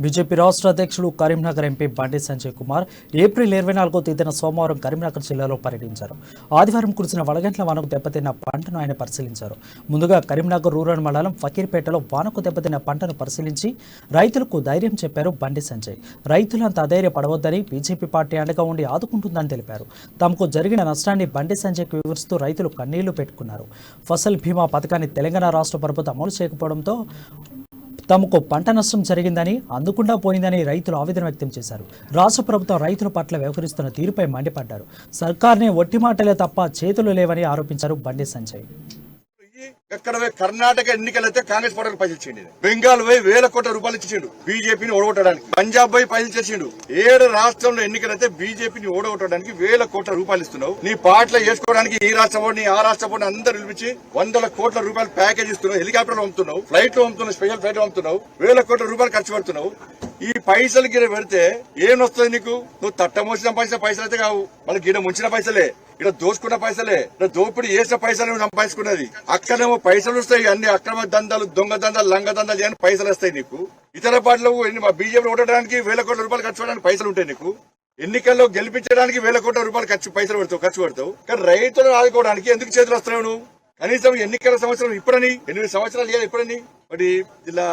BJP రాష్ట్ర అధ్యక్షుడు Karimnagar MP Bandi Sanjay Kumar April 24వ తేదీన సోమవారం కరీంనగర్ జిల్లాలో పర్యటించారు. ఆదివారం కురిసిన వడగంట్ల వానకు దెబ్బతిన్న పంటను ఆయన పరిశీలించారు. ముందుగా కరీంనగర్ రూరల్ మండలం ఫకీర్పేటలో వానకు దెబ్బతిన్న పంటను పరిశీలించి రైతులకు ధైర్యం చెప్పారు బండి సంజయ్. రైతులంతా అధైర్యపడవద్దని, బీజేపీ పార్టీ అండగా ఉండి ఆదుకుంటుందని తెలిపారు. తమకు జరిగిన నష్టాన్ని బండి సంజయ్కు వివరిస్తూ రైతులు కన్నీళ్లు పెట్టుకున్నారు. ఫసల్ బీమా పథకాన్ని తెలంగాణ రాష్ట్ర ప్రభుత్వం అమలు చేయకపోవడంతో తమకు పంట నష్టం జరిగిందని, అందకుండా పోయిందని రైతులు ఆవేదన వ్యక్తం చేశారు. రాష్ట్ర ప్రభుత్వం రైతుల పట్ల వ్యవహరిస్తున్న తీరుపై మండిపడ్డారు. సర్కార్నే ఒట్టి మాటలే తప్ప చేతులు లేవని ఆరోపించారు బండి సంజయ్. ఎక్కడ కర్ణాటక ఎన్నికలైతే కాంగ్రెస్ పార్టీకి పైసలు ఇచ్చిండు, బెంగాల్ పోయి వేల కోట్ల రూపాయలు ఇచ్చిండు బీజేపీని ఓడగొట్టడానికి, పంజాబ్ పోయి పైసలు చేసిండు. 7 రాష్ట్రంలో ఎన్నికలైతే బీజేపీని ఓడగొట్టడానికి వేల కోట్ల రూపాయలు ఇస్తున్నావు. నీ పాటలు వేసుకోవడానికి ఈ రాష్ట్ర బోర్డు ఆ రాష్ట్ర బోర్డు అందరూ పిలిపించి 100 కోట్ల రూపాయలు ప్యాకేజ్ ఇస్తున్నావు. హెలికాప్టర్లు పంపుతున్నావు, ఫ్లైట్లు పంపుతున్నావు, స్పెషల్ ఫ్లైట్లు పంపుతున్నావు, వేల కోట్ల రూపాయలు ఖర్చు పెడుతున్నావు. ఈ పైసలు గిర పెడితే ఏం వస్తుంది నీకు? నువ్వు తట్టమోసిన పైసలు అయితే కావు, మళ్ళీ గిడ ముంచిన పైసలే, ఇక్కడ దోచుకున్న పైసలే, ఇక్కడ దోపిడీ చేసిన పైసలు సంపాదించుకున్నది. అక్కడేమో పైసలు వస్తాయి, అన్ని అక్రమ దందాలు, దొంగ దందాలు, లంగ దందాలు చేయని పైసలు వస్తాయి నీకు. ఇతర పార్టీలు బీజేపీ ఓడడానికి వేల కోట్ల రూపాయలు ఖర్చు పెట్టడానికి పైసలు ఉంటాయి నీకు. ఎన్నికల్లో గెలిపించడానికి వేల కోట్ల రూపాయలు పైసలు ఖర్చు పెడతావు. కానీ రైతులను ఆదుకోవడానికి ఎందుకు చేతులు వస్తున్నావు నువ్వు? కనీసం ఎన్నికల సంవత్సరం ఇప్పుడని, 8 సంవత్సరాలు లేదు ఇప్పుడని. మరి ఇలా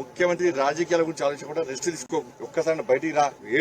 ముఖ్యమంత్రి రాజకీయాల గురించి ఆలోచించకుండా రెస్ట్ తీసుకో, ఒక్కసారి బయటికి రా.